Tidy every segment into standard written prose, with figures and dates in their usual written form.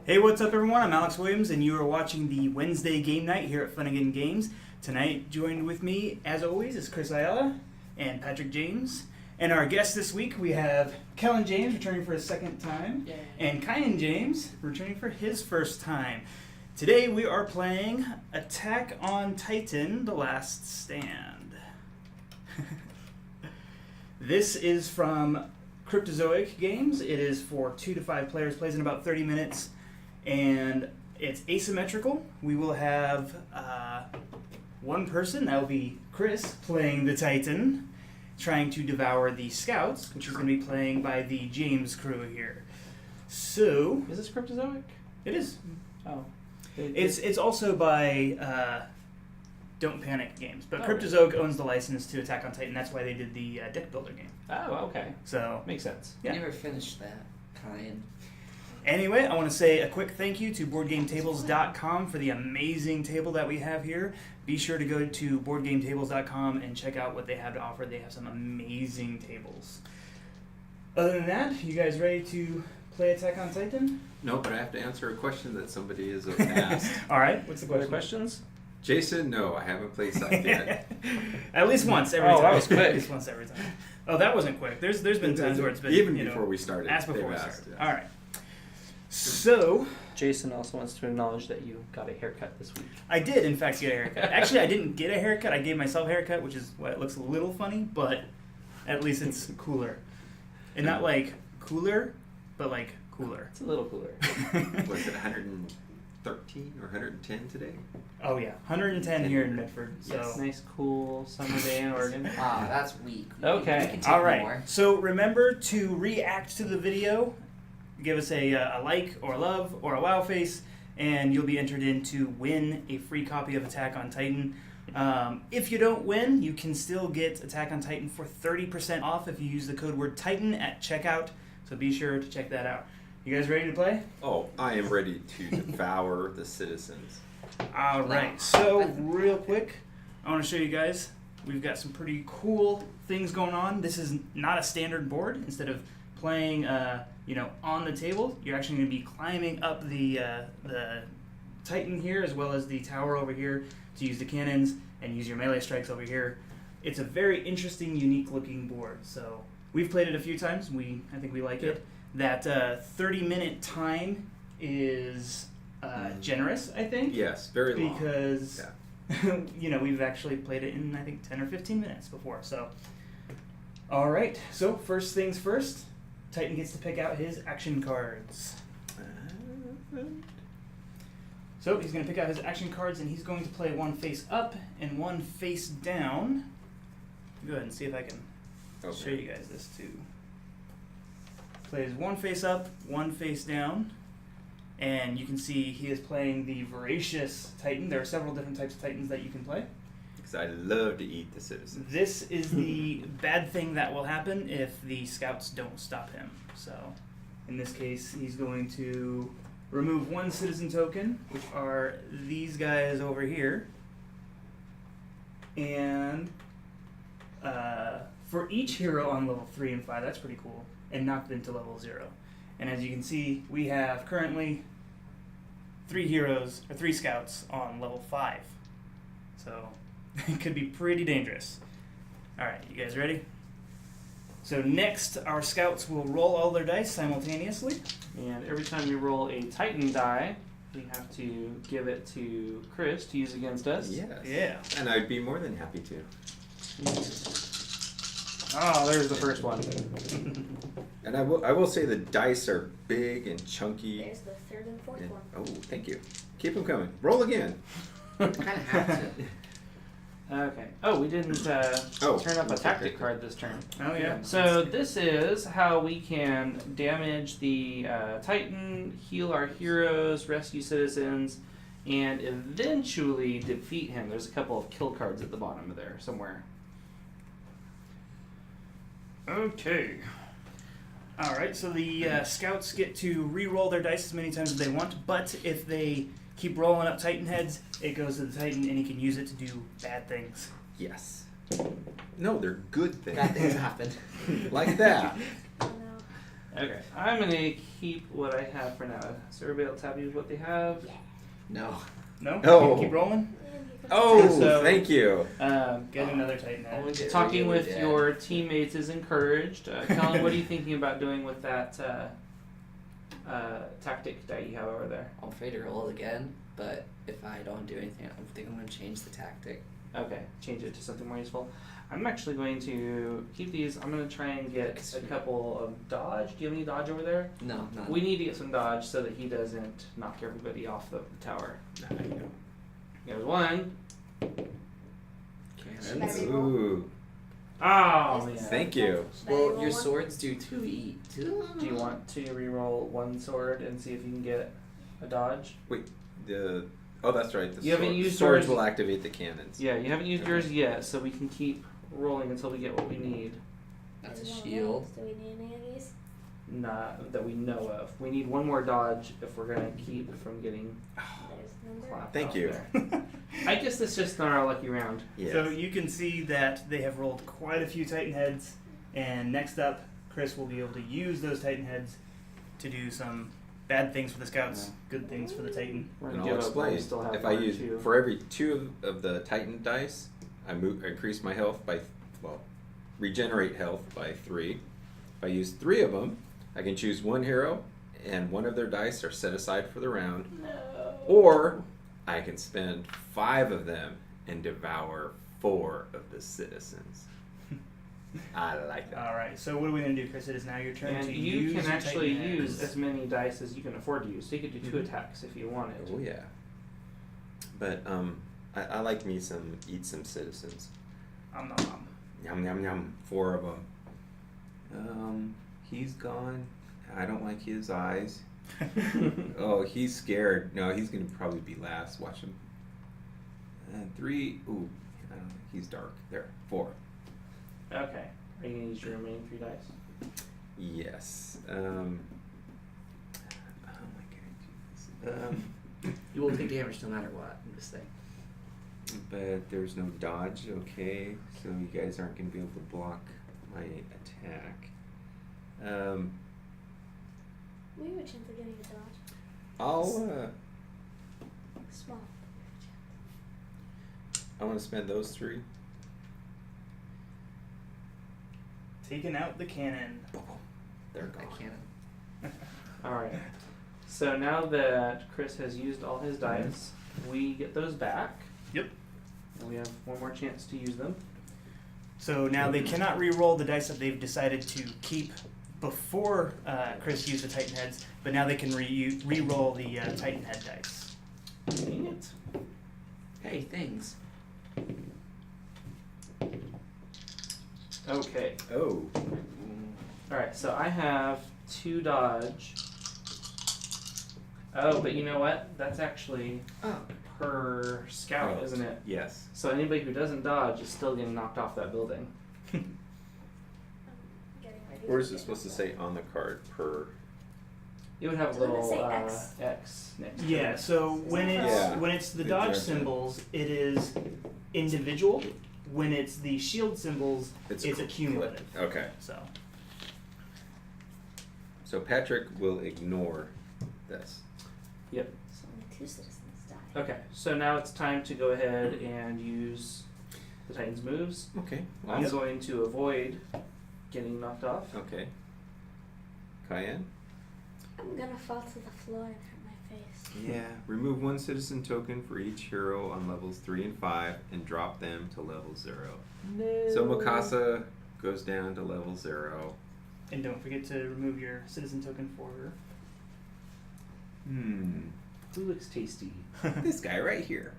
Hey, what's up everyone? I'm Alex Williams and you are watching the Wednesday Game Night here at Funagain Games. Tonight, joined with me, as always, is Chris Ayala and Patrick James. And our guests this week, we have Kellen James returning for his second time, and Kyan James returning for his first time. Today we are playing Attack on Titan, The Last Stand. This is from Cryptozoic Games. It is for 2 to 5 players, plays in about 30 minutes, and it's asymmetrical. We will have one person, that will be Chris, playing the Titan, trying to devour the Scouts, which is going to be playing by the James crew here. So... Is this Cryptozoic? It is. Oh. It's also by Don't Panic Games, but Oh, Cryptozoic owns the license to Attack on Titan. That's why they did the deck builder game. Oh, okay. So Makes sense. Yeah. Never finished that, Kyan. anyway, I want to say a quick thank you to BoardGameTables.com for the amazing table that we have here. Be sure to go to BoardGameTables.com and check out what they have to offer. They have some amazing tables. Other than that, you guys ready to play Attack on Titan? No, but I have to answer a question that somebody has asked. All right, what's the Other question? questions? Jason, no, I haven't played Scythe yet. At least once every time. that was quick. At least once every time. Oh, that wasn't quick. There's been times where it's been Even you know, before we started. asked before they've we asked, started. yeah. All right. So Jason also wants to acknowledge that you got a haircut this week. I did, in fact, get a haircut. Actually, I didn't get a haircut. I gave myself a haircut, which is why it looks a little funny, but at least it's cooler. And not like cooler, but like cooler. It's a little cooler. Was it 113 or 110 today? Oh, yeah. 110 here in Medford. So. Yes, nice, cool summer day in Oregon. Ah, that's weak. Okay. We can take All right. more. So remember to react to the video. Give us a like or a love or a wow face, and you'll be entered in to win a free copy of Attack on Titan. If you don't win, you can still get Attack on Titan for 30% off if you use the code word Titan at checkout. So be sure to check that out. You guys ready to play? Oh, I am ready to devour the citizens. All right. So real quick, I want to show you guys. We've got some pretty cool things going on. This is not a standard board. Instead of playing, on the table, you're actually going to be climbing up the Titan here, as well as the tower over here, to use the cannons and use your melee strikes over here. It's a very interesting, unique-looking board. So we've played it a few times. I think we like it. That 30-minute time is generous, I think. Yes, very long. Because we've actually played it in, I think, 10 or 15 minutes before. So, all right. So first things first, Titan gets to pick out his action cards. So he's going to pick out his action cards, and he's going to play one face up and one face down. Go ahead and see if I can show you guys this too. Plays one face up, one face down. And you can see he is playing the Voracious Titan. There are several different types of Titans that you can play. Because I love to eat the citizens. This is the bad thing that will happen if the Scouts don't stop him. So, in this case, he's going to remove one citizen token, which are these guys over here. And for each hero on level 3 and 5, that's pretty cool, and knocked into level 0. And as you can see, we have currently 3 Scouts on level 5. So it could be pretty dangerous. Alright, you guys ready? So next, our Scouts will roll all their dice simultaneously. And every time you roll a Titan die, we have to give it to Chris to use against us. Yes. Yeah. And I'd be more than happy to. Oh, there's the first one. And I will say the dice are big and chunky. There's the third and fourth one. Oh, thank you. Keep them coming. Roll again. Kind of have to. Okay. Oh, we didn't turn up a tactic card this turn. Oh yeah. So this is how we can damage the Titan, heal our heroes, rescue citizens, and eventually defeat him. There's a couple of kill cards at the bottom of there somewhere. Okay. Alright, so the Scouts get to re-roll their dice as many times as they want, but if they keep rolling up Titan heads, it goes to the Titan and he can use it to do bad things. Yes. No, they're good things. Bad things happen. Like that. Oh, Okay, I'm gonna keep what I have for now. Is everybody else happy with what they have? No. No? Oh. Keep rolling? Oh, So- thank you. Get another Titan head. Only get Talking really with dead. your teammates is encouraged. Kellen, what are you thinking about doing with that tactic die you have over there? I'll afraid to roll it again, but if I don't do anything, I think I'm going to change the tactic. Okay, change it to something more useful. I'm actually going to keep these. I'm going to try and get a couple of dodge. Do you have any dodge over there? No, none. We need to get some dodge so that he doesn't knock everybody off the tower. There's one. Cannons. Ooh, Oh, man. thank you. Well, your swords do 2 Do you want to re-roll one sword and see if you can get a dodge? Oh, that's right. The You haven't used swords yours- will activate the cannons. Yeah, you haven't used Okay. yours yet, so we can keep rolling until we get what we need. That's a shield. Do we need any of these? Not that we know of. We need one more dodge if we're gonna keep from getting There's number. clapped Thank off you. there. I guess it's just not our lucky round. Yes. So you can see that they have rolled quite a few Titan heads, and next up, Chris will be able to use those Titan heads to do some bad things for the scouts, good things for the Titan. We're And gonna I'll give up while we explain. still have If I one or use two. for every 2 of the Titan dice, I increase my health by regenerate health by 3. If I use 3 of them, I can choose one hero, and 1 of their dice are set aside for the round. No. Or I can spend 5 of them and devour 4 of the citizens. I like that. All right. So what are we gonna do, Chris? It is now your turn And to you use can your actually Titan use heads. as many dice as you can afford to use. So you could do 2 attacks if you wanted. Oh yeah. But I like me some eat some citizens. Nom, nom, nom. Yum yum yum. 4 of them. He's gone. I don't like his eyes. Oh, he's scared. No, he's gonna probably be last. Watch him. And 3. Ooh, I don't know. He's dark. There. 4. Okay. Are you gonna use your remaining 3 dice? Yes. How am I gonna do this? You will take damage no matter what. I'm just saying. But there's no dodge. Okay, so you guys aren't gonna be able to block my attack. We have a chance of getting a dodge. I'll Small. I want to spend those 3. Taking out the cannon. They're I gone. can't. Alright. So now that Chris has used all his dice, we get those back. Yep. And we have one more chance to use them. So now they cannot re-roll the dice that they've decided to keep before Chris used the Titan heads, but now they can re-roll the Titan head dice. Dang it. Hey, things. Okay. Oh. Alright, so I have 2 dodge. Oh, but you know what? That's actually Oh. per scout, Oh. isn't it? Yes. So anybody who doesn't dodge is still getting knocked off that building. Getting ready. Where is it supposed to say on the card per? It would have a Doesn't it little say X? X next to Yeah. it. So when it's Yeah. when it's the Good dodge job, Jen. symbols, it is individual. When it's the shield symbols, it's accumulative. Okay. So So Patrick will ignore this. Yep. So only 2 citizens died. Okay, so now it's time to go ahead and use the Titan's moves. Okay. I'm Yep. going to avoid getting knocked off. Okay. Cayenne? I'm gonna fall to the floor and hurt my face. Yeah. Remove 1 citizen token for each hero on levels 3 and 5 and drop them to level 0. No. So Mikasa goes down to level 0. and don't forget to remove your citizen token for her. Who looks tasty? This guy right here.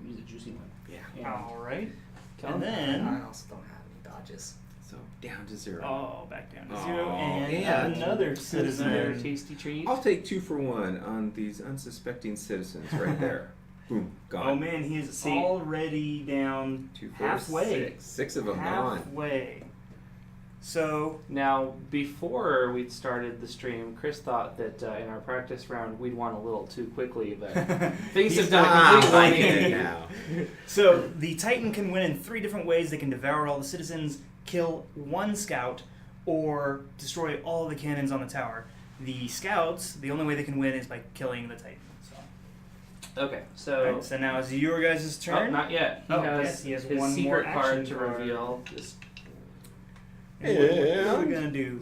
Use a juicy one. Yeah. And All right. Kellen? And I then also don't have any dodges. So down to 0. oh, back down to Oh, 0 and and another Another citizen. tasty treat. I'll take 2 for 1 on these unsuspecting citizens right there. Boom, gone. Oh man, he is See- already down 2, 4, halfway. 6. 6 of them gone. Halfway. So Now, before we'd started the stream, Chris thought that in our practice round we'd won a little too quickly, but things He's have done a Ah, complete I get 180. it now. So the Titan can win in 3 different ways. They can devour all the citizens, kill 1 scout, or destroy all the cannons on the tower. The scouts, the only way they can win is by killing the Titan. So, Okay, so alright, so now it's your guys' turn. oh, not yet. He Oh, has yes, he has his one more secret card action to card. reveal. This And what are we And- gonna do?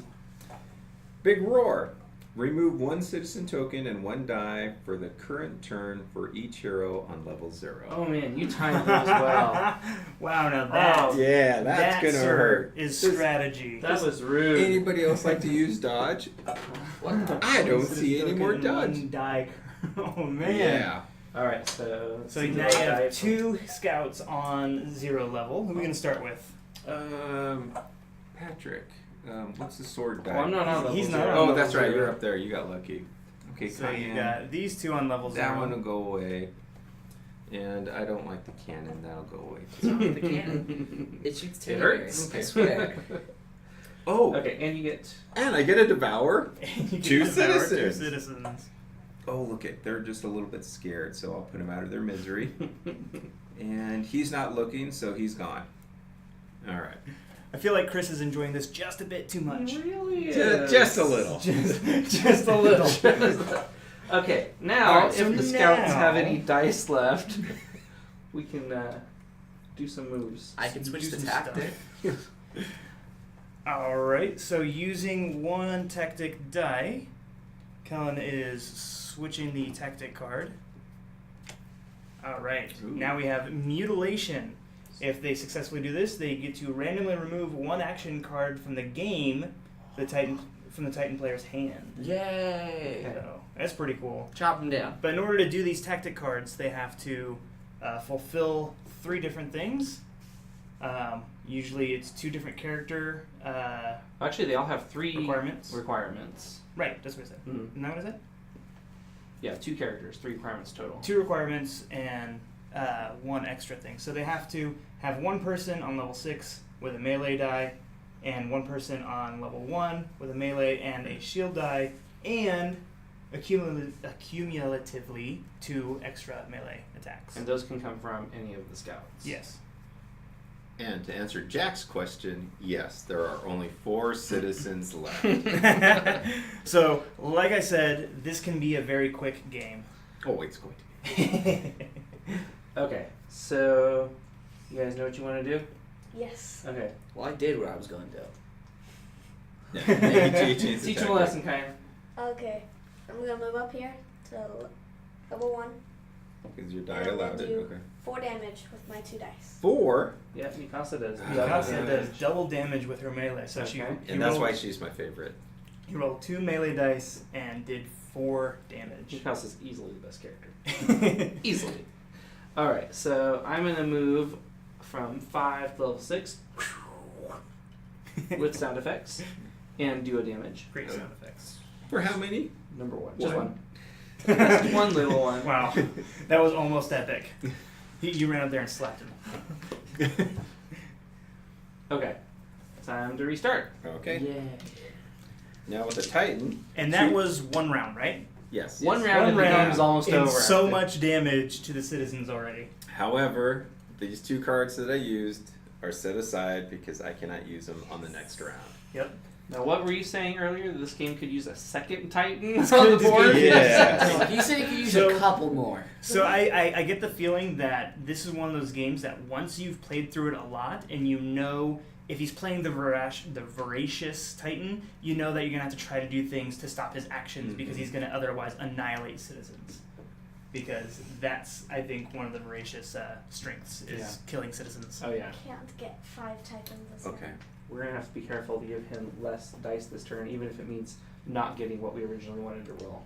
Big roar. Remove 1 citizen token and 1 die for the current turn for each hero on level 0. Oh man, you timed those well. Wow, now that, Oh, Yeah, that's that gonna sir, hurt. is strategy. That was rude. Anybody else like to use dodge? What the? I don't Citizen see any token more and dodge. one die. Oh man. Yeah. All right, so So now you have 2 scouts on 0 level. Who are we gonna start with? Patrick. What's the sword die? Well, I'm not on level He's not zero. on Oh, level that's right. 0. You're up there. You got lucky. Okay, So you Kyan. got these 2 on level 0. That one will go away. And I don't like the cannon. That'll go away. What's wrong with the cannon? It shoots It teddy hurts. bears. I swear. Oh, Okay, and you get and I get a devour. You can 2 devour 2 citizens. citizens. Oh, look it. They're just a little bit scared, so I'll put them out of their misery. And he's not looking, so he's gone. All right. I feel like Chris is enjoying this just a bit too much. really Just a little. Just a little. Okay, now Alright, so if the scouts now- have any dice left, we can do some moves. I can switch Do the some tactic. Alright, so using 1 tactic die, Kellen is switching the tactic card. Alright, Ooh. now we have mutilation. If they successfully do this, they get to randomly remove 1 action card from the game, from the Titan player's hand. Yay! So that's pretty cool. Chop them down. But in order to do these tactic cards, they have to fulfill 3 different things. Usually it's 2 different character Actually, they all have 3 requirements. requirements. Right, that's what I said. Mhm. Isn't that what I said? Yeah, 2 characters, 3 requirements total. 2 requirements and 1 extra thing. So they have to have 1 person on level 6 with a melee die, and 1 person on level 1 with a melee and a shield die, and accumulatively 2 extra melee attacks. And those can come from any of the scouts. Yes. And to answer Jack's question, yes, there are only 4 citizens left. So, like I said, this can be a very quick game. Oh, it's going to be. Okay, so you guys know what you want to do? Yes. Okay. Well, I did what I was going to do. Yeah, you change the Teach him tactic. a lesson, Kyan. Okay. I'm gonna move up here to level 1. Because your And die I'm gonna allowed it. do Okay. 4 damage with my 2 dice. 4? Yeah, Mikasa does. Ah. double Mikasa damage. does double damage with her melee. So she Okay. And that's why she's my favorite. you rolled 2 melee dice and did 4 damage. Mikasa's easily the best character. Easily. Alright, so I'm going to move from 5 to level 6 with sound effects and duo damage. Great sound effects. For how many? Number 1. Just One. 1. Just 1 little one. Wow, that was almost epic. You ran up there and slapped him. Okay. Time to restart. Okay. Yay. Now with the Titan. And that Shoot. was 1 round, right? Yes. One round and the round game's almost and over. so much damage to the citizens already. However, these 2 cards that I used are set aside because I cannot use them on the next round. Yep. Now, what were you saying earlier? That this game could use a second Titan This on the could board? be- Yeah. You said you could use So- a couple more. So I get the feeling that this is one of those games that once you've played through it a lot and you know if he's playing the voracious Titan, you know that you're going to have to try to do things to stop his actions because he's going to otherwise annihilate citizens. Because that's, I think, one of the voracious strengths is Yeah. killing citizens. Oh, yeah. Can't get 5 Titans this Okay. turn. We're going to have to be careful to give him less dice this turn, even if it means not getting what we originally wanted to roll.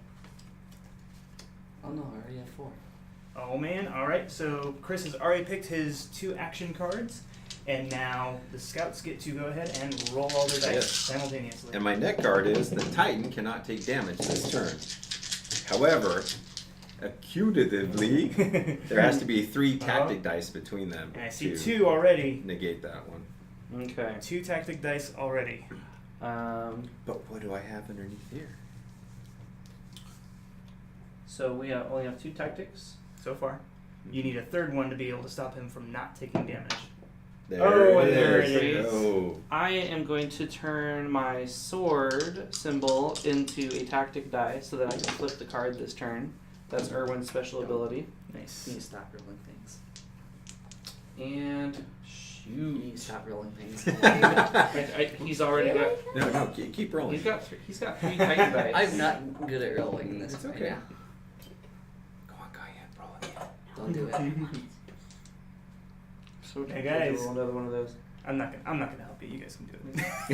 Oh no, I already have 4. Oh man, alright, so Chris has already picked his 2 action cards, and now the scouts get to go ahead and roll all their dice Yes. simultaneously. And my net card is the Titan cannot take damage this turn. However, accumulatively, there has to be 3 tactic dice between them And I see to 2 already. negate that one. Okay. 2 tactic dice already. But what do I have underneath here? So we only have 2 tactics. So far. You need a 3rd one to be able to stop him from not taking damage. Oh, and there it is. Oh. I am going to turn my sword symbol into a tactic die so that I can flip the card this turn. That's Irwin's special ability. Nice. You need to stop rolling things. And You need shoot. to stop rolling things. He's already got. No, keep rolling. He's got 3 Titan dice. I'm not good at rolling this It's right okay. now. Go on, Kyan, roll again. Don't do it. So Hey, tempted to guys. roll another one of those. I'm not gonna help you. You guys can do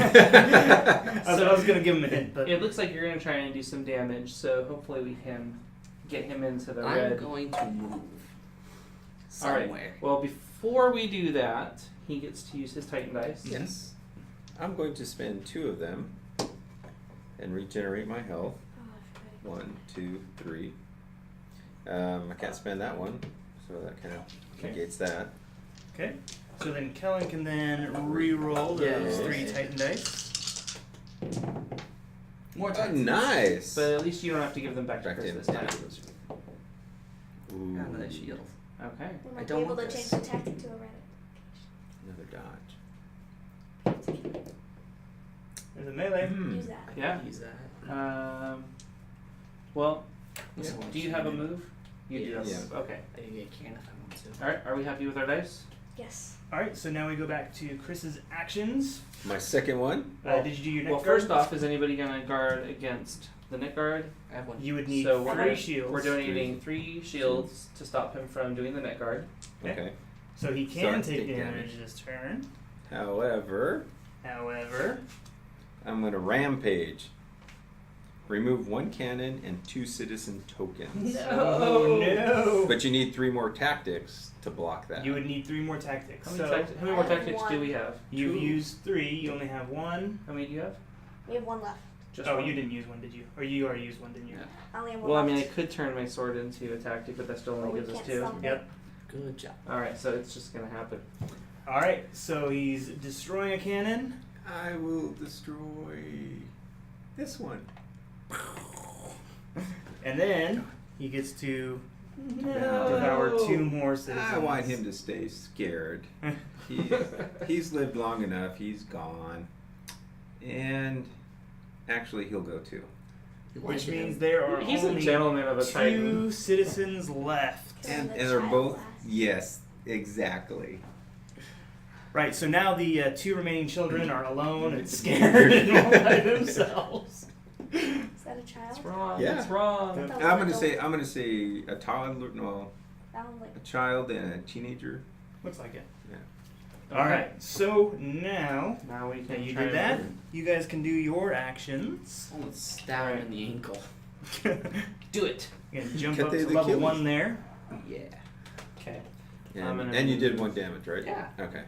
it. I was gonna give him a hint, but It looks like you're gonna try and do some damage, so hopefully we can get him into the I'm red. going to move All right. somewhere. Well, before we do that, he gets to use his Titan dice. Yes. I'm going to spend 2 of them and regenerate my health. Oh, I forgot. 1, 2, 3. I can't spend that one, so that kind of Okay. negates that. okay. So then Kellen can then re-roll those Yes. 3 Titan dice. More Oh, Titans. nice. But at least you don't have to give them back to Back to Chris him. this time. Ooh, Got another shield. Okay. We I might be don't able to want change this. the tactic to a red. another dodge. There's a melee. Use that. I can Yeah. use that. Well, This Yeah. one do you have a cannon. move? You do have a Yeah. move. Okay. I can if I want to. Alright, are we happy with our dice? Yes. Alright, so now we go back to Chris's actions. My second one. Did you do your neck Well, guard? first off, is anybody going to guard against the Nick guard? I have one. You would need So we're 3 gonna- shields. We're donating 3 shields to stop him from doing the Nick guard. Okay. Okay. So he So I can can take take damage damage. this turn. However, However, I'm going to rampage. Remove 1 cannon and 2 citizen tokens. oh no! But you need 3 more tactics to block that. You would need 3 more tactics. How So many more I have tactics do one. we have? you've 2? used 3. You only have 1. How many do you have? We have one left. Just Oh, one? you didn't use one, did you? Or you already used one, didn't you? Yeah. I only have one Well, I left. mean, I could turn my sword into a tactic, but that still But only we gives us can't 2. stop it. Yep. Good job. Alright, so it's just going to happen. Alright, so he's destroying a cannon. I will destroy this one. And then he gets to No. devour 2 more citizens. I want him to stay scared. He's lived long enough. He's gone. And actually, he'll go too. You Which like it. means there are He's a only gentleman of a 2 Titan. citizens left. Can And the they're child both, last? yes, exactly. Right, so now the 2 remaining children are alone and scared and all by themselves. Is that a child? It's wrong. Yeah. It's wrong. Yep. I'm gonna say a toddler, no, That one's like a child and a teenager. Looks like it. Yeah. Alright, so now Now we that can you try did and that, move. you guys can do your actions. Almost stab him in the ankle. Do it. You can jump Cut up the to level Achilles. 1 there. Yeah. Okay. I'm And, gonna and you move. did 1 damage, right? Yeah. Okay.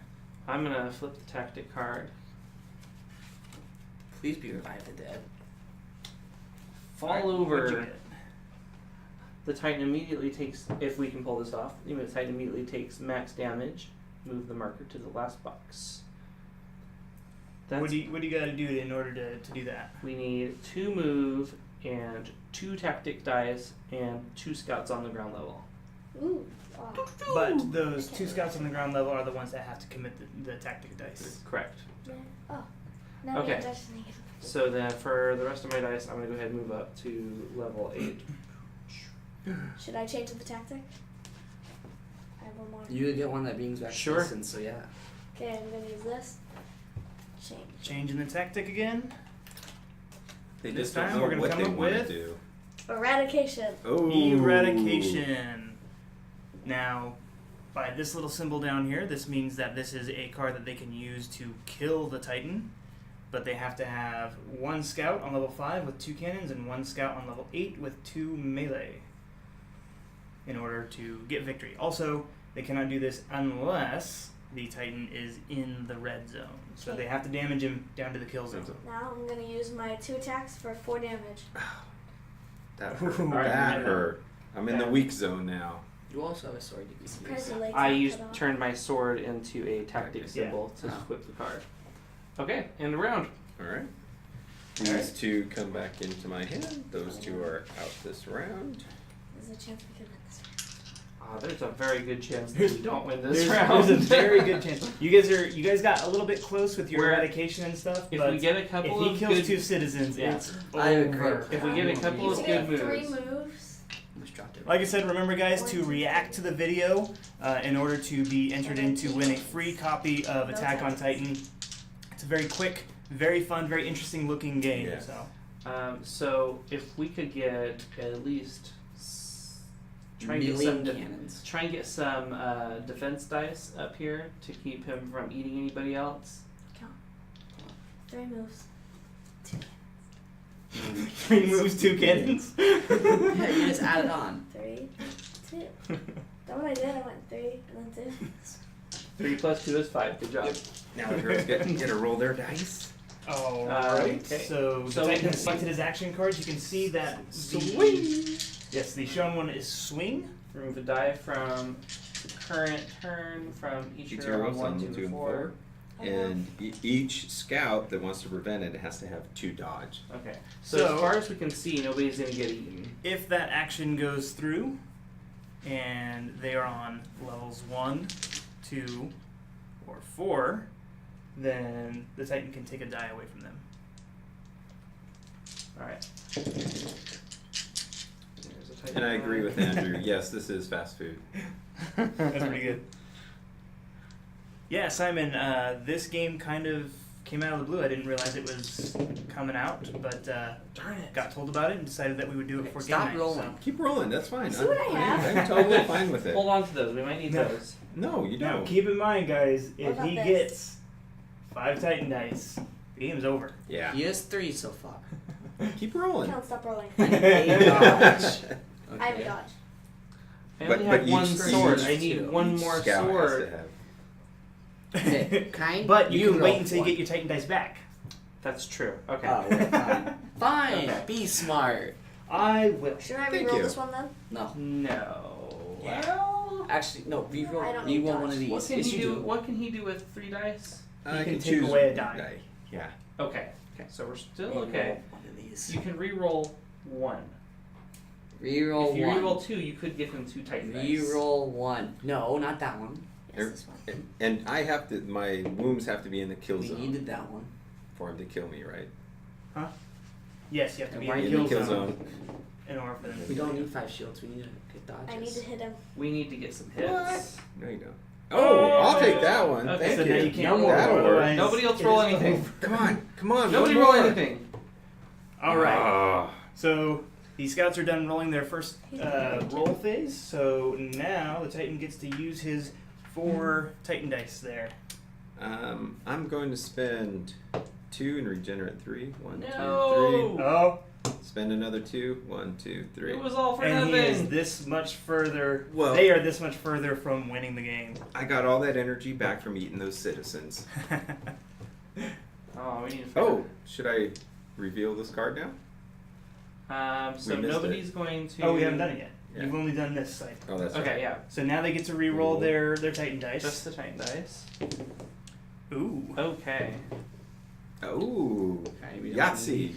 I'm going to flip the tactic card. Please be revive the dead. Fall Alright, what'd you over. get? The Titan immediately takes, if we can pull this off, the Titan immediately takes max damage. Move the marker to the last box. That's, What do you got to do in order to do that? we need 2 move and 2 tactic dice and 2 scouts on the ground level. ooh. Wow. But those 2 scouts on the ground level are the ones that have to commit the tactic dice. Correct. Yeah. Oh. Now Okay. we just need So then for the rest of my dice, I'm going to go ahead and move up to level 8. Should I change the tactic? I have one more. You get one that brings back Sure. distance, so yeah. Okay, I'm gonna use this. Change. Changing the tactic again. They This just don't time know we're gonna what come they up want with- to do. Eradication. Oh. Eradication. Now, by this little symbol down here, this means that this is a card that they can use to kill the Titan, but they have to have 1 scout on level 5 with 2 cannons and 1 scout on level 8 with 2 melee in order to get victory. Also, they cannot do this unless the Titan is in the red zone. So they have to damage him down to the kill zone. Now I'm gonna use my 2 attacks for 4 damage. That hurt. Ooh, That hurt. I'm in the That- weak zone now. You also have a sword you can use. Surprised your legs I aren't used cut off. turned my sword into a tactic Yeah. symbol to Oh. equip the card. Okay, end of round. Alright. These 2 come back into my hand. Those 2 are out this round. There's a chance we could win this. There's a very good chance that we don't win this There's round. a very good chance. You guys got a little bit close with your eradication and stuff. If but we get a couple if of he kills good, 2 citizens, Yeah. it's I over. agree. if we get a couple You of can good get 3 moves, moves. Almost dropped it. Like I said, remember guys to react to the video in order to be entered in to win a free copy of No Attack on tags. Titan. It's a very quick, very fun, very interesting looking game. Yeah. so if we could get at least try and get Million some cannons. try and get some defense dice up here to keep him from eating anybody else. Count. 3 moves. 3 moves, 2 cannons. Yeah, you just add it on. 3, 2. That's what I did. I went 3 and then 2. 3 plus 2 is 5. Good job. Yep. Now the girls get to roll their dice. Alright, Okay. so the So- Titan has selected his action cards. You can see that Swing. Yes, the shown one is swing. Remove a die from the current turn from each Each hero hero on 1, on 2, 2 and 4. 4. And each scout that wants to prevent it has to have 2 dodge. Okay. So, So- as far as we can see, nobody's gonna get eaten. If that action goes through, and they are on levels 1, 2, or 4, then the Titan can take a die away from them. All right. There's a Titan And I agree die. with Andrew. Yes, this is fast food. That's pretty good. Yeah, Simon, this game kind of came out of the blue. I didn't realize it was coming out, but Darn it. got told about it and decided that we would do it for Stop game night. rolling. Keep rolling. That's fine. See what I have? I'm totally fine with it. Hold on to those. We might need No. those. No, you Now, don't. keep in mind, guys, if about he this? gets 5 Titan dice, the game's over. Yeah. He has 3 so far. Keep rolling. Count. Stop rolling. I need a dodge. I have a dodge. I But- only but have one each- sword. each- I need one Each more scout sword. Has to have. Okay, kind. But you can roll wait until you one. get your Titan dice back. That's true. Okay. Oh, wait, fine. Fine. Okay. Be smart. I will. Should I Thank reroll you. this one then? No. No. Yeah. Well, Actually, no. I Reroll. don't need Reroll one dodge. of these. what can Yes, he you do? do. What can he do with 3 dice? You I can take choose away a one die. Yeah. Okay. Okay. So we're still Reroll okay. One of these. You can re-roll 1. Reroll If you one. re-roll 2, you could give him 2 Titan dice. Reroll one. No, not that one. Yes, Er- this one. And I have to. My wombs have to be in the kill We zone needed that one. for him to kill me, right? Yes, you have to be Why in In the the kill kill zone zone. in order for them to We don't need 5 shields. We need a good dodges. I need to hit him. We need to get some hits. What? No, you don't. Oh, I'll take that one. Okay, Thank so you. now you can't No roll. more. That'll work. otherwise Nobody else it roll is anything. over. Come on, come on. Nobody one roll more. anything. All right. Ah. So the scouts are done rolling their first roll phase. So now the Titan gets to use his 4 Titan dice there. I'm going to spend 2 and regenerate 3. 1, 2, 3. No. Oh, Spend another 2. 1, 2, 3. It was all for and he is nothing. this much further. Well- they are this much further from winning the game. I got all that energy back from eating those citizens. Oh, we need to. Oh, should I reveal this card now? So we missed nobody's going to. Oh, we haven't done it yet. Yeah. You've only done this side. Oh, that's Okay, right. yeah. So now they get to re-roll Ooh. their Titan dice. Just the Titan dice. Ooh. Okay. Oh, Okay, we don't Yahtzee. need-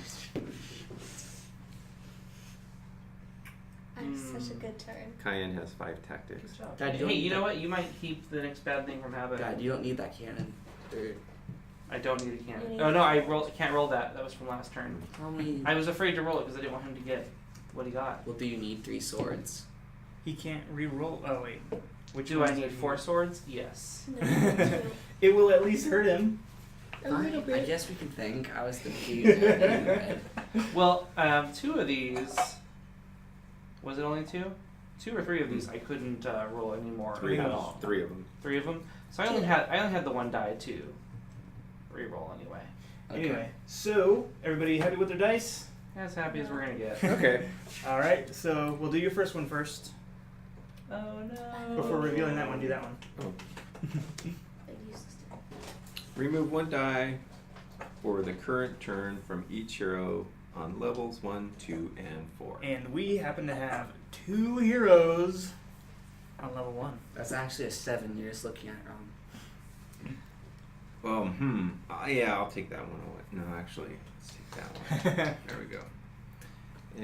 I have such a good turn. Kyan has 5 tactics. Good job. Dad, you don't Hey, need you know that. what? You might keep the next bad thing from happening. God, you don't need that cannon. They're- I don't need a cannon. You need Oh a no, I cannon. can't roll that. That was from last turn. How many? I was afraid to roll it because I didn't want him to get what he got. Well, do you need 3 swords? He can't re-roll. Oh wait. Which Do I ones need are 4 you- swords? Yes. No, 2. It will at least hurt him. Fine, I guess we can think. I was thinking. Well, 2 of these. Was it only 2? 2 or 3 of these I couldn't roll anymore 3 at of all. 3 of them. 3 of them. So I only had the one die to re-roll anyway. Okay. Anyway, so everybody happy with their dice? As happy as we're gonna get. Okay. All right. So we'll do your first one first. Oh no. Before revealing that one, do that one. Big useless turn. Remove 1 die for the current turn from each hero on levels 1, 2, and 4. And we happen to have 2 heroes on level 1. That's actually a 7. You're just looking at it wrong. Yeah, I'll take that one away. No, actually, let's take that one. There we go.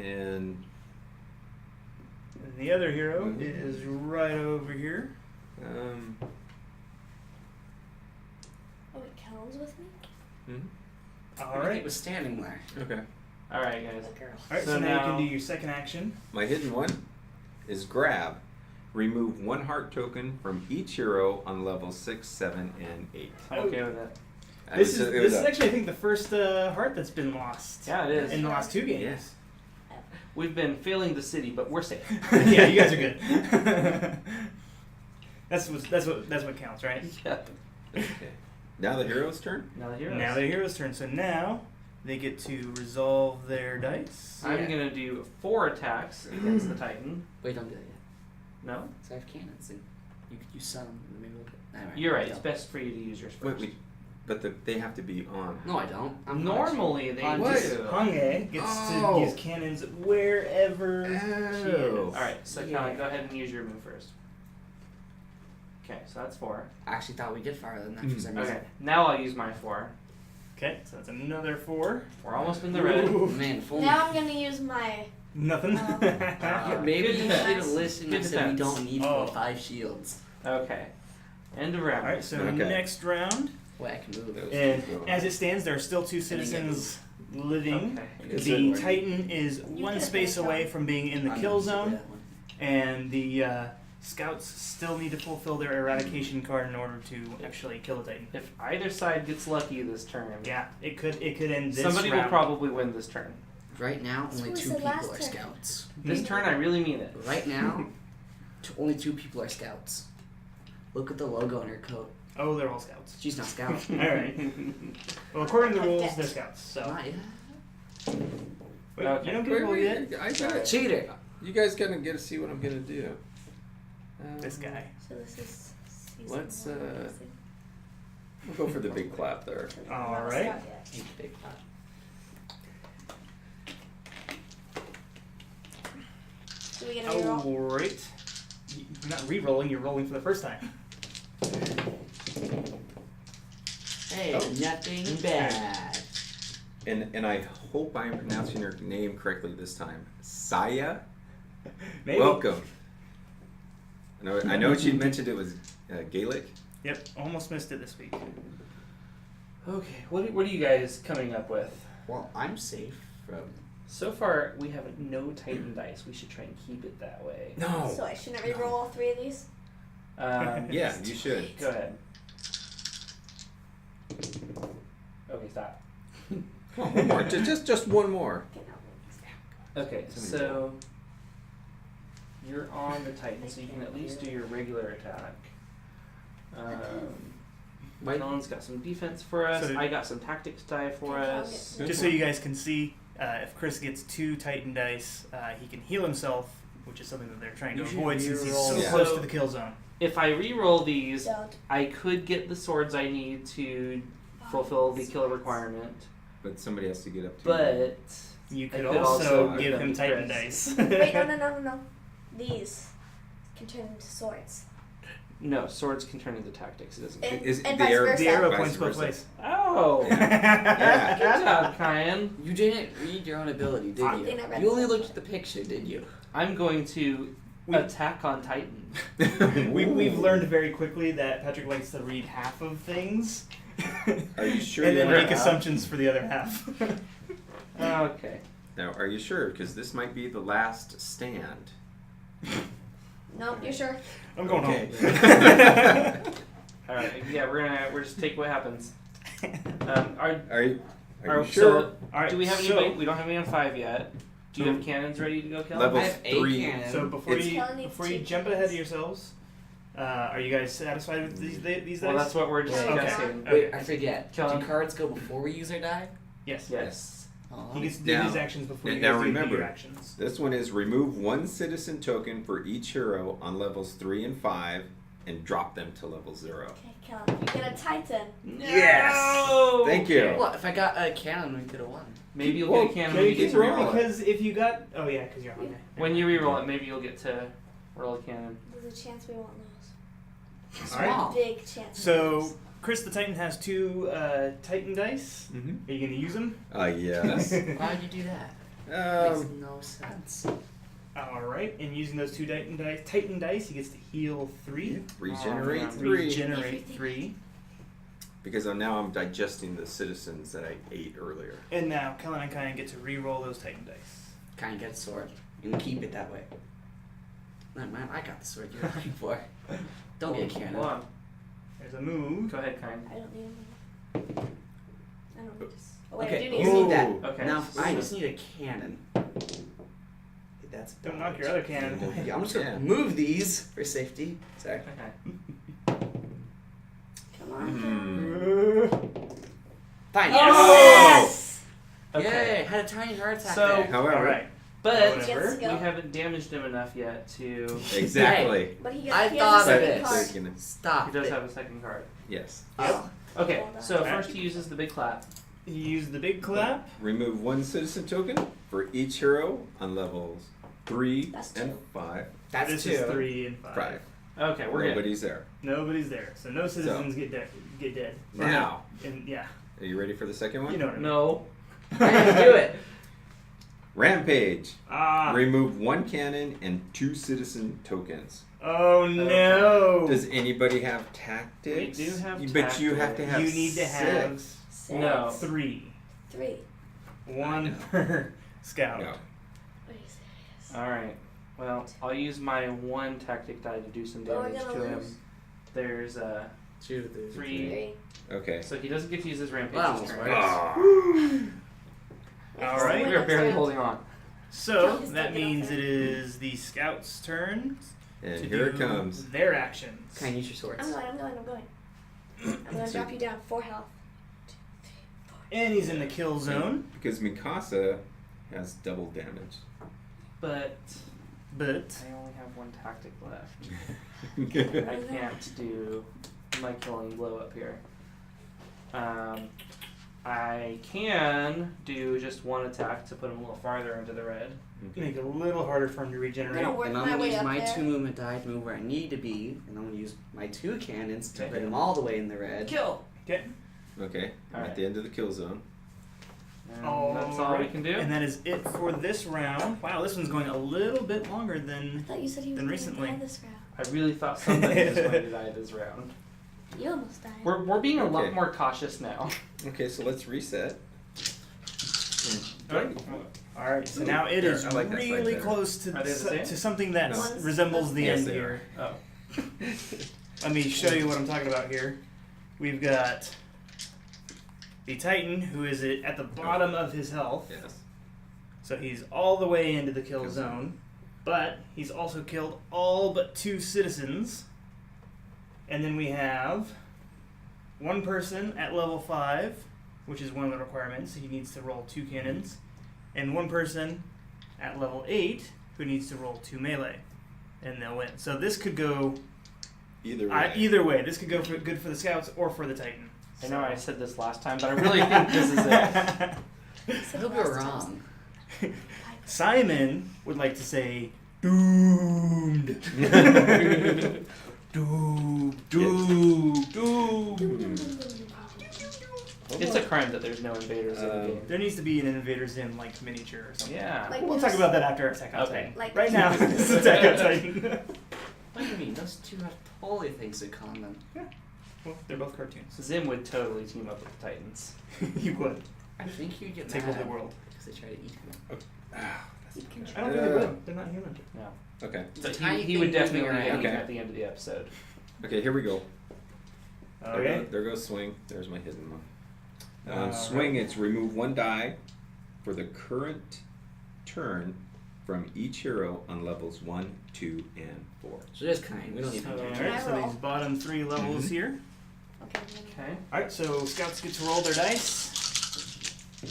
And And the other hero is right over here. Oh, wait, Kellen's with me? All It right. was standing there. Okay. All right, guys. The girl. All right. So, So now you now- can do your second action. My hidden one is grab. Remove 1 heart token from each hero on levels 6, 7, and 8. I'm okay with it. This is actually, I think, the first heart that's been lost. Yeah, it is. In the last 2 games. Yes. We've been failing the city, but we're safe. Yeah, you guys are good. that's what counts, right? Yeah. Okay. Now the hero's turn. Now the heroes. Now the hero's turn. So now they get to resolve their dice. I'm Yeah. gonna do 4 attacks against the Titan. Wait, don't do that yet. No? So I have cannons, and you could use some, and maybe we'll get. Alright, You're right. deal. It's best for you to use yours first. Wait. But they have to be on. No, I don't. I'm Normally they What? do. Hange gets Oh. to use cannons wherever she Oh. is. All right. So Yeah. Kellen, go ahead and use your move first. Okay, so that's 4. I actually thought we did farther than that for some reason. Okay, now I'll use my 4. Okay, so that's another 4. We're almost in the red. Ooh. Man, full. Now I'm gonna use my. Nothing. Maybe Good you should defense. have listened Good and said we defense. don't need Oh. 5 shields. Okay. End of round. All right, so Okay. next round, Wait, I can move. Those and keep going. as it stands, there are still 2 citizens living. Okay. Is The it- Titan is You 1 could've space finished away off. from being in the I'm kill not zone, that one. and the scouts still need to fulfill their eradication card in order to actually kill the Titan. If either side gets lucky this turn, Yeah, it could end this somebody round. will probably win this turn. Right now, That's only what we 2 said people last are turn. scouts. This turn, I really mean it. Right now, only 2 people are scouts. Look at the logo on her coat. Oh, they're all scouts. She's not scout. All right. Well, according to the rules, Cadet. they're scouts. So Not yet. wait, Okay. you don't get a roll yet. I got it. Cheater. You guys gonna get to see what I'm gonna do. This guy. So this is. Season Let's, 1, uh, I think. We'll go for the big clap there. All Not right. start yet. He's big fat. Do we get a reroll? All right. You're not re-rolling. You're rolling for the first time. Hey, Oh. nothing bad. And I hope I am pronouncing your name correctly this time. Saya, Maybe. welcome. I know she mentioned it was Gaelic. Yep. Almost missed it this week. Okay, what are you guys coming up with? Well, I'm safe from. So far, we have no Titan dice. We should try and keep it that way. No. So I shouldn't reroll all 3 of these? Yeah, you should. Go ahead. Okay, stop. Oh, one more. Just one more. Okay, now. Okay, so you're on the Titan, so you can at least do your regular attack. Kellen's got some defense for us. So- I got some tactics die for Okay, Kellen us. gets- Just so you guys can see, if Chris gets 2 Titan dice, he can heal himself, which is something that they're trying to You should avoid since he's reroll. so Yeah. close So- to the kill zone. If I re-roll these, Don't. I could get the swords I need to fulfill the kill requirement, But somebody has to get up to. but You could could also also give give him them to Titan Chris. dice. Wait, no. These can turn into swords. no, swords can turn into tactics. It doesn't. And, Is and the vice arrow- versa. The arrow Vice points both versa. ways. Oh, Yeah. good job, Kyan. You didn't read your own ability, did I you? think I read You only that. looked at the picture, did you? I'm going to attack on Titan. We've learned very quickly that Patrick likes to read half of things. Are you sure and you then wanna- make assumptions for the other half. Okay. Now, are you sure? Because this might be the last stand. No, you sure? I'm going Okay. home. All right. Yeah, we're just take what happens. Are Are you are- sure? So, All right. do we have so, anybody? We don't have any on 5 yet. Do you have cannons ready to go, Kellen? Level I have 8 3. cannons. So before It's- you Kellen needs before you 2 jump cannons. ahead of yourselves, are you guys satisfied with these Well, dice? that's what we're Okay. discussing. Wait, I forget. Kellen. Do cards go before we use our die? Yes. Yes. Oh. He gets to do Now- his actions before you now guys do remember, your actions. This one is remove 1 citizen token for each hero on levels 3 and 5 and drop them to level 0. Okay, Kellen, you get a Titan. Yes! Thank you. Well, if I got a cannon, we could have won. Maybe you'll Well, get a cannon no, when you you get can to roll reroll it. Because if you got because you're on there. When you reroll it, maybe you'll get to roll a cannon. There's a chance we won't lose. All right. Small. Big chance. we So won't lose. Chris the Titan has 2 Titan dice. Mm-hmm. Are you gonna use them? Yes. Why'd you do that? Makes no sense. Alright, and using those two Titan dice, he gets to heal 3. Regenerate Oh, 3. Regenerate 3. Because now I'm digesting the citizens that I ate earlier. And now Kellen and Kyan get to re-roll those Titan dice. Kind of get a sword and keep it that way. No, man, I got the sword you're looking for. Don't get a cannon. Hold on. There's a move. Go ahead, Kyan. I don't need a move. I don't need this. Oh, wait, I Okay, do you need Ooh. a need that. Okay. Now I just need a cannon. That's Don't knock your other cannon away. Yeah, I'm just gonna Yeah. move these for safety. Sorry. Okay. Come on. Fine. Yes! Okay. Yay! Had a tiny heart attack So- there. However, Alright. But Whatever. we haven't damaged him enough yet to. exactly. But he, I he thought has a of second it. card. They're gonna- Stop. He does it. have a second card. Yes. Oh. Okay, Hold on. so Okay. first he uses the big clap. He used the big clap. Remove 1 citizen token for each hero on levels 3 That's and 2. 5. That's this two. is 3 and 5. 5. Okay, we're good. Nobody's there. Nobody's there, so no citizens get dead. Now, And yeah, are you ready for the second one? you know what I mean. No. I didn't do it. Rampage. Ah. Remove 1 cannon and 2 citizen tokens. Oh no. Does anybody have tactics? We do have But you have to tactics. have You need to have 6. 6. No. 3. 3. 1 per scout. No. What are you serious? Alright. Well, I'll use my 1 tactic die to do some But we're damage gonna to lose. him. There's 2, 3. 3. Okay. So he doesn't get to use his rampage Wow, this turn. right. Ah. Alright. We are barely holding on. So Just that take it off means there. it is the scouts' turn And to here do it comes. their actions. Can I use your swords? I'm going. I'm gonna drop you down 4 health. 2, 3, 4. And he's in the kill zone, Because Mikasa has double damage. But but I only have 1 tactic left. I can't do my killing blow up here. I can do just 1 attack to put him a little farther into the red. make it a little harder for him to I'm regenerate. gonna work And I'm my gonna way use up my there. 2 movement die to move where I need to be, and I'm gonna use my 2 cannons to Okay. bring them all the way in the red. Kill! Okay. Okay. I'm Alright. at the end of the kill zone. And that's all we Alright. can do. And that is it for this round. Wow, this one's going a little bit longer I than. thought you said he was Then gonna recently. die this round. I really thought somebody was going to die this round. You almost died. We're being a lot Okay. more cautious now. Okay, so let's reset. Alright, so now it There, is I like that slide really better. close to, Are they the same? to something that No. resembles the Yes, end they here. Oh. Let me show you what I'm talking about here. We've got the Titan, who is at the bottom of his health. Yes. So he's all the way into the kill Kill zone. zone. But he's also killed all but 2 citizens. And then we have 1 person at level 5, which is one of the requirements. He needs to roll 2 cannons. And 1 person at level 8 who needs to roll 2 melee. And they'll win. So this could go Either way. either way. This could go good for the scouts or for the Titan. I know I said this last time, but I really think this is it. I hope you're wrong. Simon would like to say doomed. Doomed. It's a crime that there's no invaders in the game. There needs to be an Invader Zim like miniature or something. Yeah. Like We'll this. talk about that after Attack on Okay. Titan. Like right this. now, this is Attack on Titan. What do you mean? Those 2 have totally things in common. Well, they're both cartoons. Zim would totally team up with the Titans. You would I think you'd get take mad over the world. because they try to eat him. I don't think they would. They're not human. No. Okay. So tiny he would thing definitely moving get around. eaten Okay. at the end of the episode. Okay, here we go. Okay. There goes swing. There's my hidden one. Alright. Swing, it's remove 1 die for the current turn from each hero on levels 1, 2, and 4. So just kind. We don't need So, to Can I alright, so roll? these bottom 3 levels Mhm. here. Okay. I'm gonna- Okay. Alright, so scouts get to roll their dice.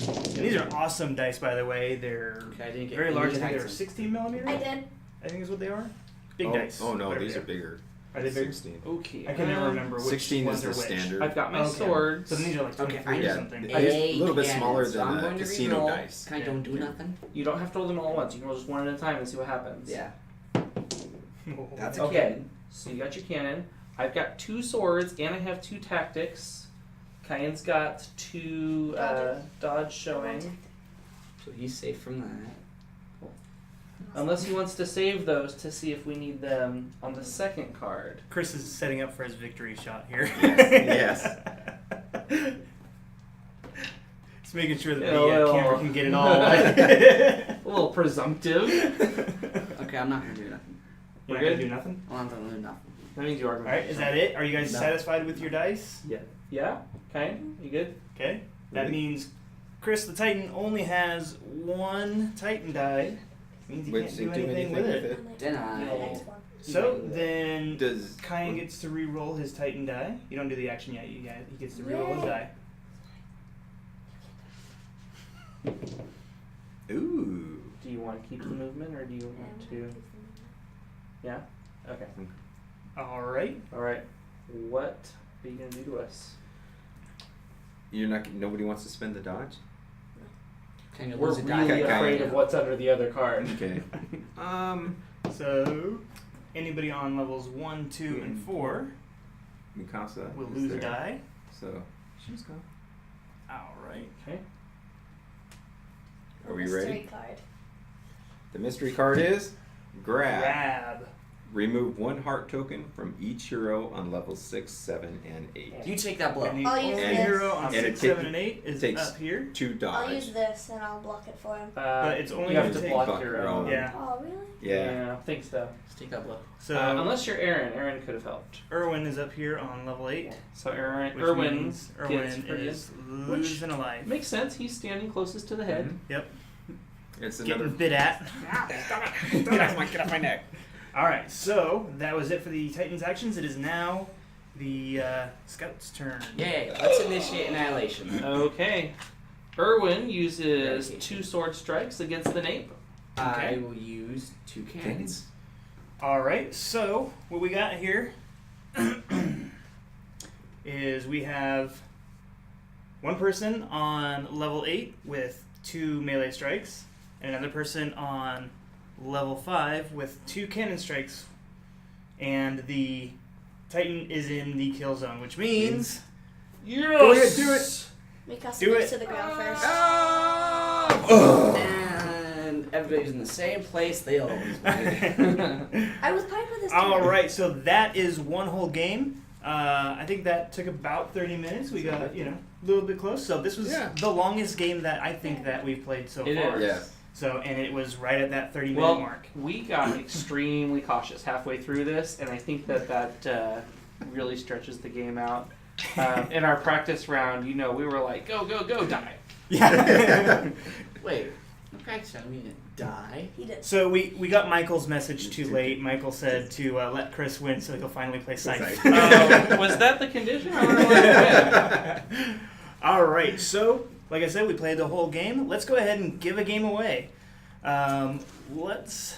And these are awesome dice, by the way. They're Okay, I didn't get very any large. I think they're attacks. 16 millimeters. I did. I think is what they are. Big oh, dice. Oh no, whatever these they are bigger. Are they bigger? 16. Okay. I can never remember which 16 ones is are the which. standard. I've got my Okay. swords. So then these are like Okay, 23 I or yeah, something. it's a little bit smaller so than I'm the going to casino re-roll. dice. Can I don't do nothing? You don't have to roll them all at once. You can roll just 1 at a time and see what happens. Yeah. That's a Okay. cannon. So you got your cannon. I've got 2 swords and I have 2 tactics. Kyan's got 2 dodge showing. So he's safe from that. Unless he wants to save those to see if we need them on the second card. Chris is setting up for his victory shot here. Yes. Just making sure that the Well, camera can get it all. A little presumptive. Okay, I'm not gonna do nothing. You're We're gonna good? do nothing. I'm not gonna do nothing. That means you are All going right, is that it? Are you guys No. satisfied with your dice? Yeah? Okay. You good? Okay. That Ready? means Chris the Titan only has one Titan die. Means he Which can't do do anything with it. And Then the I- next one. So then Does Kyan gets to re-roll his Titan die. You don't do the action yet. He gets to re-roll his Yay. die. Ooh. Do you want to keep the movement or do you want to? Yeah? Okay. All right. Alright. What are you going to do to us? You're not. Nobody wants to spend the dodge. Can you We're lose a die? really Okay. afraid of what's under the other card. Okay. So anybody on levels 1, 2, and 4 Mikasa will is lose a there. die. So she's gone. All right. Okay. Are we Mystery ready? card. The mystery card is grab. Grab. Remove one heart token from each hero on levels 6, 7, and 8. You take that blow. And the I'll use only this. hero on And 6, it 7, and 8 is takes- up here. 2 I'll dodge. use this and I'll block it for him. But it's only you have gonna to take block block your your own. own. Yeah. Oh, really? Yeah. I think so. Just take that blow. So Unless you're Aaron. Aaron could have helped. Erwin is up here on level 8. So Aaron, Which Erwin means gets Erwin free. is Which losing a life. Makes sense. He's standing closest to the head. Mhm. Yep. It's Getting another. bit at. Get off my neck. Alright, so that was it for the Titans actions. It is now the Scout's turn. Yay! Let's initiate annihilation. Okay. Erwin uses Dedication. 2 sword strikes against the nape. I will use 2 cannons. Alright, so what we got here is we have one person on level 8 with 2 melee strikes, and another person on level 5 with 2 cannon strikes, and the Titan is in the kill zone, which means Yes! Go ahead, do it. Mikasa Do moves it. to the ground first. And everybody's in the same place they always be. I was playing for this turn. Alright, so that is one whole game. I think that took about 30 minutes. We got, a little bit close. So this was Yeah. the longest game that I think that we've played so It far. is. Yes. So, and it was right at that 30-minute Well, mark. we got extremely cautious halfway through this, and I think that really stretches the game out. In our practice round, we were like, go, go, go, die. Yeah. Wait, in practice, I mean die? He did. So we got Michael's message too late. Michael said to let Chris win so he'll finally play Scythe. Was that the condition? I don't know what it meant. All right, so like I said, we played the whole game. Let's go ahead and give a game away. Let's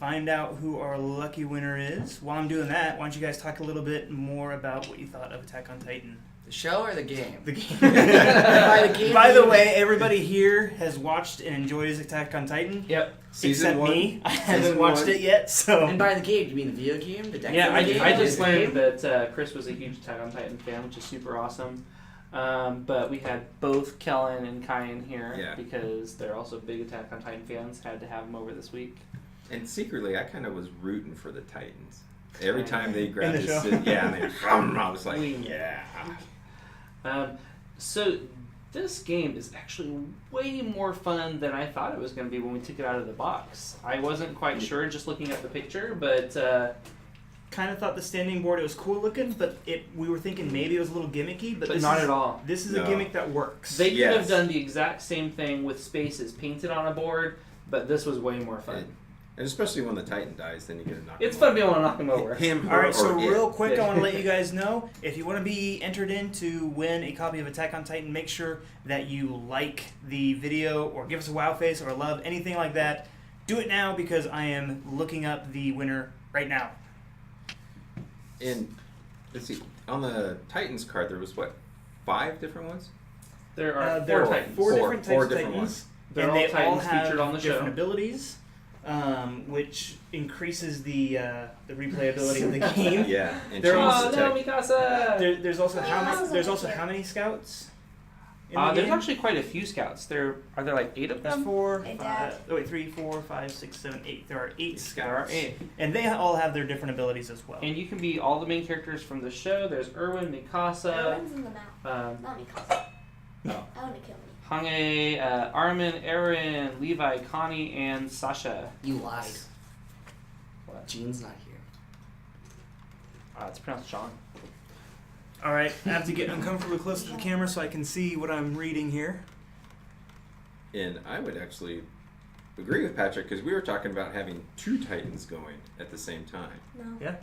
find out who our lucky winner is. While I'm doing that, why don't you guys talk a little bit more about what you thought of Attack on Titan? The show or the game? The game. By the game. By the way, everybody here has watched and enjoys Attack on Titan. Yep. Season Except 1. me. I haven't Season watched 1. it yet, so. And by the game, do you mean the video game? The deck Yeah, game? I just The learned game? that Chris was a huge Attack on Titan fan, which is super awesome. But we had both Kellen and Kyan here Yeah. because they're also big Attack on Titan fans. Had to have them over this week. And secretly, I kind of was rooting for the Titans. Every time they grabbed In the this, show? and they, I was like, We- yeah. So this game is actually way more fun than I thought it was going to be when we took it out of the box. I wasn't quite sure just looking at the picture, but Kind of thought the standing board, it was cool looking, but we were thinking maybe it was a little gimmicky, but this not is, at all. This is No. a gimmick that works. They could Yes. have done the exact same thing with spaces painted on a board, but this was way more fun. And especially when the Titan dies, then you get a knock. It's fun being able to knock them over. Him, her, All right, so or it. real quick, Yeah. I want to let you guys know, if you want to be entered in to win a copy of Attack on Titan, make sure that you like the video or give us a wow face or a love, anything like that. Do it now because I am looking up the winner right now. And let's see, on the Titans card, there was 5 different ones? There are There four are Titans. four different Four types of different Titans. ones. They're and all they all Titans have featured on the different show. abilities, which increases the replayability of the game. Yeah. And They're change also Oh the no, tech. Mikasa! There's also how many? Yeah. There's also how many scouts in the There's game? actually quite a few scouts. Are there like 8 of There's them? 4, Hey, 5, Dad. oh wait, 3, 4, 5, 6, 7, 8. There are 8 scouts. There are 8. And they all have their different abilities as well. And you can be all the main characters from the show. There's Erwin, Mikasa, Erwin's in the map. Not Mikasa. No. I want to kill me. Hange, Armin, Aaron, Levi, Connie, and Sasha. You lied. What? Jean's not here. It's pronounced Sean. All right, I have to get uncomfortably close to the camera so I can see what I'm reading here. And I would actually agree with Patrick because we were talking about having 2 Titans going at the same time. No. Yeah.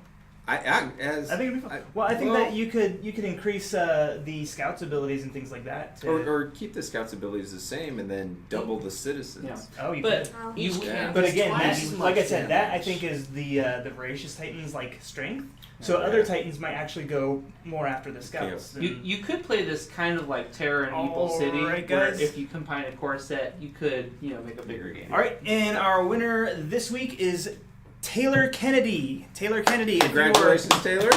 I think it'd be fun. Well, I think that you could increase the scouts' abilities and things like that. or keep the scouts' abilities the same and then double the citizens. Yeah. Oh, you But could. Oh. you Each can. But again, twice that's, as like I much said, that I damage. think is the voracious Titans like strength. So Yeah. other Titans might actually go more after the scouts. than- You could play this kind of like Terror and Evil City, Alright, where guys. if you combine a core set, you could make a bigger game. All right, and our winner this week is Taylor Kennedy. Taylor Kennedy, Congratulations, Taylor.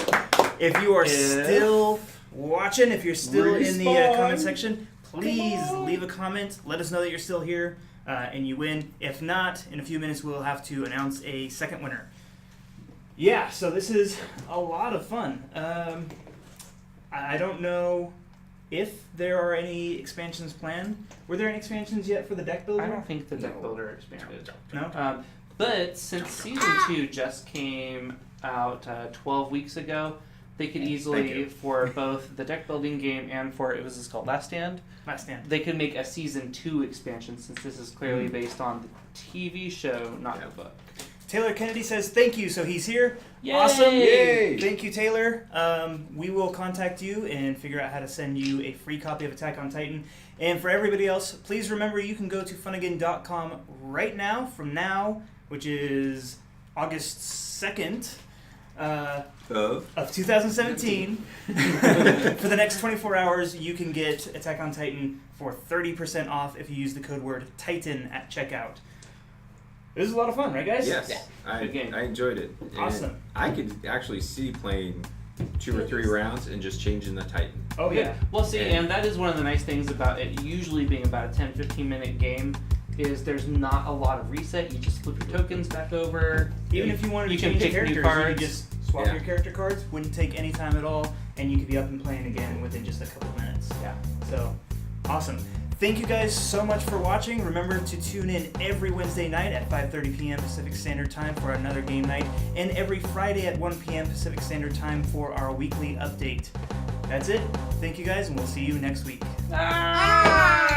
if you are If- still watching, if you're still in the Respawn. comment section, please leave a comment. Let us know that you're still here and you win. If not, in a few minutes we'll have to announce a second winner. Yeah, so this is a lot of fun. I don't know if there are any expansions planned. Were there any expansions yet for the deck builder? I don't think the deck No. builder expanded. No? But since season 2 just came out 12 weeks ago, they could Thank easily, you. for both the deck building game and for, it was this called Last Stand, Last stand. they could make a season 2 expansion since this is clearly based on the TV show, not Yeah. the book. Taylor Kennedy says thank you, so he's here. Yay! Awesome. Yay! Thank you, Taylor. We will contact you and figure out how to send you a free copy of Attack on Titan. And for everybody else, please remember you can go to funagain.com right now, from now, which is August 2nd of 2017. For the next 24 hours, you can get Attack on Titan for 30% off if you use the code word Titan at checkout. This is a lot of fun, right, guys? Yes, Yeah. Good game. I enjoyed it. And Awesome. I could actually see playing 2 or 3 rounds and just changing the Titan. Oh, yeah. Well, see, And- and that is one of the nice things about it usually being about a 10-15 minute game is there's not a lot of reset. You just flip your tokens back over. Even if you wanted to You can change the pick new characters, you cards. could just swap Yeah. your character cards. Wouldn't take any time at all, and you could be up and playing again within just a couple minutes. Yeah. So, awesome. Thank you guys so much for watching. Remember to tune in every Wednesday night at 5:30 p.m. Pacific Standard Time for another game night, and every Friday at 1 p.m. Pacific Standard Time for our weekly update. That's it. Thank you guys, and we'll see you next week. Ah!